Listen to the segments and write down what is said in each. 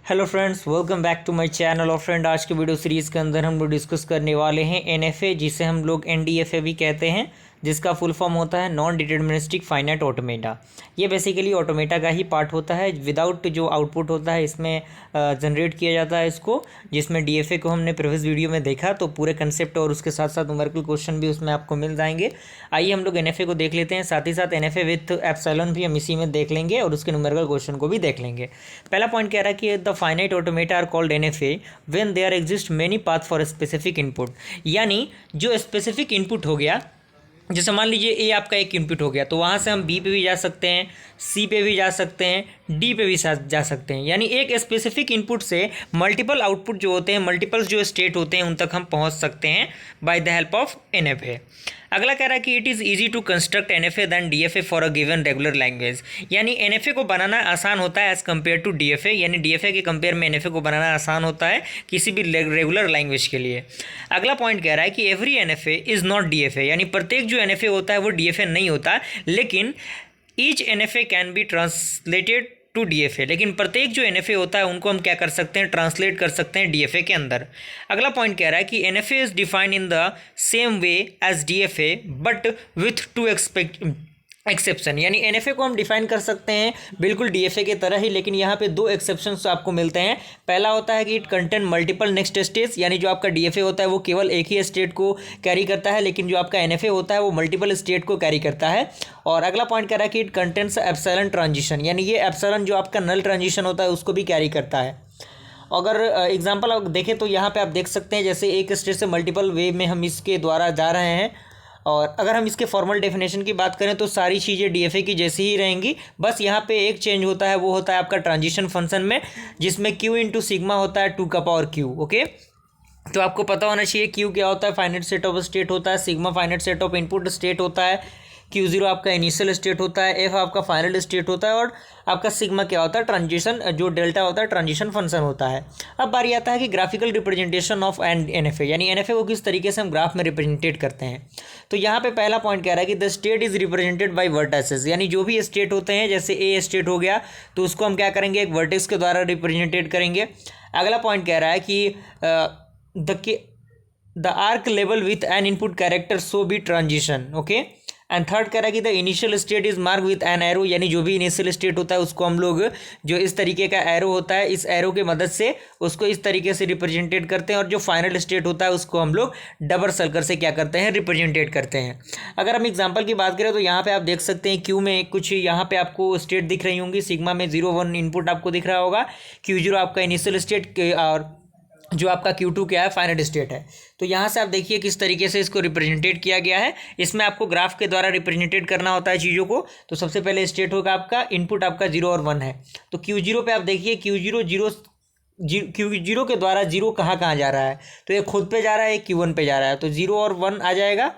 Hello friends, welcome back to my channel. और friend, आज के वीडियो सीरीज़ के अंदर हम लोग डिस्कस करने वाले हैं एनएफए, जिसे हम लोग एनडीएफए भी कहते हैं, जिसका फुल फॉर्म होता है नॉन डिटर्मिनिस्टिक फाइनाइट ऑटोमेटा। ये बेसिकली ऑटोमेटा का ही पार्ट होता है। विदाउट जो आउटपुट होता है इसमें जनरेट किया जाता है इसको, जिसमें डीएफए को हमने प्रीवियस वीडियो में देखा, तो पूरे कंसेप्ट और उसके साथ साथ न्यूमेरिकल क्वेश्चन भी उसमें आपको मिल जाएंगे। आइए हम लोग एनएफए को देख लेते हैं, साथ ही साथ एनएफए विथ एप्सिलॉन भी हम इसी में देख लेंगे और उसके न्यूमेरिकल क्वेश्चन को भी देख लेंगे। पहला पॉइंट कह रहा है कि the finite automata are called NFA when there exist many path for specific input. यानी जो स्पेसिफिक इनपुट हो गया, जैसे मान लीजिए ए आपका एक इनपुट हो गया, तो वहाँ से हम बी पे भी जा सकते हैं, सी पे भी जा सकते हैं, डी पे भी जा सकते हैं। यानी एक स्पेसिफिक इनपुट से मल्टीपल आउटपुट जो होते हैं, मल्टीपल जो स्टेट होते हैं, उन तक हम पहुँच सकते हैं by the help of NFA. अगला कह रहा है कि it is easy to construct NFA than DFA for a given regular language. यानी एनएफए को बनाना आसान होता है एज़ कम्पेयर टू डीएफए। यानी डीएफए के कंपेयर में एनएफए को बनाना आसान होता है किसी भी रेगुलर लैंग्वेज के लिए। अगला पॉइंट कह रहा है कि every NFA is not DFA. यानी प्रत्येक जो एनएफए होता है वो डीएफए नहीं होता, लेकिन each NFA can be translated to DFA. लेकिन प्रत्येक जो एनएफए होता है उनको हम क्या कर सकते हैं, ट्रांसलेट कर सकते हैं डीएफए के अंदर। अगला पॉइंट कह रहा है कि NFA is defined in the same way as DFA but with two exception. यानी एनएफए को हम डिफाइन कर सकते हैं बिल्कुल डीएफए की तरह ही, लेकिन यहाँ पे दो एक्सेप्शंस आपको मिलते हैं। पहला होता है कि it contain multiple next states. यानी जो आपका डीएफए होता है वो केवल एक ही स्टेट को कैरी करता है, लेकिन जो आपका एनएफए होता है वो मल्टीपल स्टेट को कैरी करता है। और अगला पॉइंट कह रहा है कि इट कंटेन्स एप्सिलॉन ट्रांजिशन। यानी ये एप्सिलॉन जो आपका नल ट्रांजिशन होता है उसको भी कैरी करता है। अगर एग्जाम्पल आप देखें तो यहाँ पे आप देख सकते हैं, जैसे एक स्टेट से मल्टीपल वे में हम इसके द्वारा जा रहे हैं। और अगर हम इसके फॉर्मल डेफिनेशन की बात करें तो सारी चीज़ें डीएफए की जैसी ही रहेंगी, बस यहाँ पे एक चेंज होता है, वो होता है आपका ट्रांजिशन फंक्शन में, जिसमें क्यू इंटू सिग्मा होता है 2 का पावर क्यू। ओके, तो आपको पता होना चाहिए क्यू क्या होता है, फाइनाइट सेट ऑफ स्टेट होता है, sigma finite set of input state होता है, Q0 आपका इनिशियल स्टेट होता है, F आपका फाइनल स्टेट होता है, और आपका सिग्मा क्या होता है, ट्रांजिशन जो डेल्टा होता है ट्रांजिशन फंक्शन होता है। अब बारी आता है कि ग्राफिकल रिप्रेजेंटेशन ऑफ एनएफए, यानी एनएफए को किस तरीके से हम ग्राफ में रिप्रेजेंटेट करते हैं। तो यहाँ पे पहला पॉइंट कह रहा है कि the state is represented by vertices. यानी जो भी स्टेट होते हैं, जैसे ए स्टेट हो गया तो उसको हम क्या करेंगे, एक वर्टेक्स के द्वारा रिप्रेजेंटेट करेंगे। अगला पॉइंट कह रहा है कि द आर्क लेवल with an input character so be transition. Okay, and third कह रहा है कि the initial state is mark with an arrow. यानी जो भी इनिशियल स्टेट होता है उसको हम लोग, जो इस तरीके का एरो होता है, इस एरो की मदद से उसको इस तरीके से रिप्रेजेंटेट करते हैं। और जो फाइनल स्टेट होता है उसको हम लोग डबल सर्कल से क्या करते हैं, रिप्रेजेंटेट करते हैं। अगर हम एग्जांपल की बात करें तो यहाँ पे आप देख सकते हैं क्यू में कुछ यहाँ पे आपको स्टेट दिख रही होंगी, सिग्मा में 0 1 इनपुट आपको दिख रहा होगा, Q0 आपका इनिशियल स्टेट और जो आपका Q2 क्या है, फाइनल स्टेट है। तो यहाँ से आप देखिए किस तरीके से इसको रिप्रेजेंटेट किया गया है। इसमें आपको ग्राफ के द्वारा रिप्रेजेंटेट करना होता है चीज़ों को। तो सबसे पहले स्टेट होगा आपका, इनपुट आपका 0 और 1 है, तो Q0 पे आप देखिए Q0 के द्वारा 0 कहाँ कहाँ जा रहा है, तो ये खुद पे जा रहा है, एक Q1 पे जा रहा है, तो 0 और 1 आ जाएगा।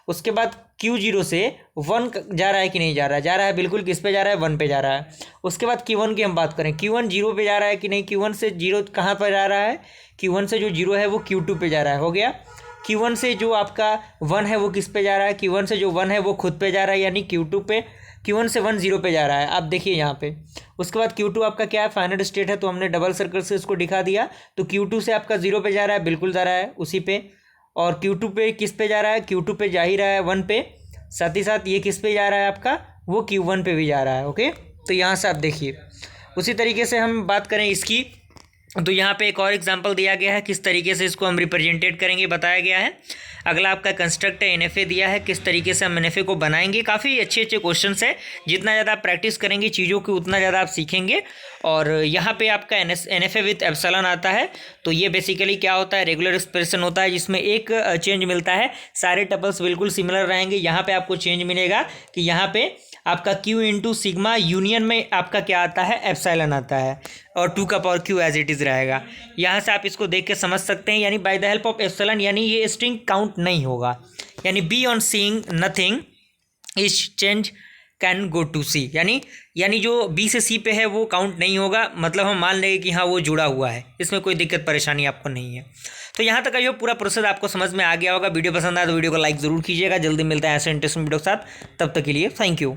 उसके बाद Q0 से 1 जा रहा है कि नहीं जा रहा है, जा रहा है बिल्कुल, किस पे जा रहा है, 1 पे जा रहा है। उसके बाद Q1 की हम बात करें, Q1 0 पे जा रहा है कि नहीं, Q1 से 0 कहाँ पर जा रहा है, Q1 से जो 0 है वो Q2 पे जा रहा है, हो गया। Q1 से जो आपका 1 है वो किस पे जा रहा है, Q1 से जो 1 है वो खुद पे जा रहा है, यानी Q2 पे। Q1 से 1 0 पे जा रहा है, आप देखिए यहाँ पे। उसके बाद Q2 आपका क्या है, फाइनल स्टेट है, तो हमने डबल सर्कल से इसको दिखा दिया। तो Q2 से आपका 0 पे जा रहा है, बिल्कुल जा रहा है उसी पे। और Q2 पे किस पे जा रहा है, Q2 पे जा ही रहा है 1 पे। साथ ही साथ ये किस पे जा रहा है आपका, वो Q1 पे भी जा रहा है। ओके, तो यहाँ से आप देखिए। उसी तरीके से हम बात करें इसकी, तो यहाँ पे एक और एग्जांपल दिया गया है, किस तरीके से इसको हम रिप्रेजेंटेट करेंगे बताया गया है। अगला आपका कंस्ट्रक्ट है, एनएफए दिया है, किस तरीके से हम एनएफए को बनाएंगे। काफ़ी अच्छे अच्छे क्वेश्चंस है, जितना ज़्यादा आप प्रैक्टिस करेंगे चीज़ों की उतना ज़्यादा आप सीखेंगे। और यहाँ पे आपका एनएफए विथ एप्सिलॉन आता है, तो ये बेसिकली क्या होता है, रेगुलर एक्सप्रेशन होता है, जिसमें एक चेंज मिलता है, सारे टपल्स बिल्कुल सिमिलर रहेंगे। यहाँ पे आपको चेंज मिलेगा कि यहाँ पे आपका Q इंटू सिग्मा यूनियन में आपका क्या आता है, एप्सिलॉन आता है, और 2 का power Q as it is रहेगा। यहाँ से आप इसको देख के समझ सकते हैं, यानी by the help of epsilon, यानी ये स्ट्रिंग काउंट नहीं होगा। यानी B on seeing nothing is change can go to C. यानी जो बी से सी पे है वो काउंट नहीं होगा, मतलब हम मान लेंगे कि हाँ वो जुड़ा हुआ है, इसमें कोई दिक्कत परेशानी आपको नहीं है। तो यहाँ तक का ये पूरा प्रोसेस आपको समझ में आ गया होगा। वीडियो पसंद आया तो वीडियो को लाइक ज़रूर कीजिएगा। जल्दी मिलता है ऐसे इंटरेस्टिंग वीडियो के साथ, तब तक के लिए थैंक यू।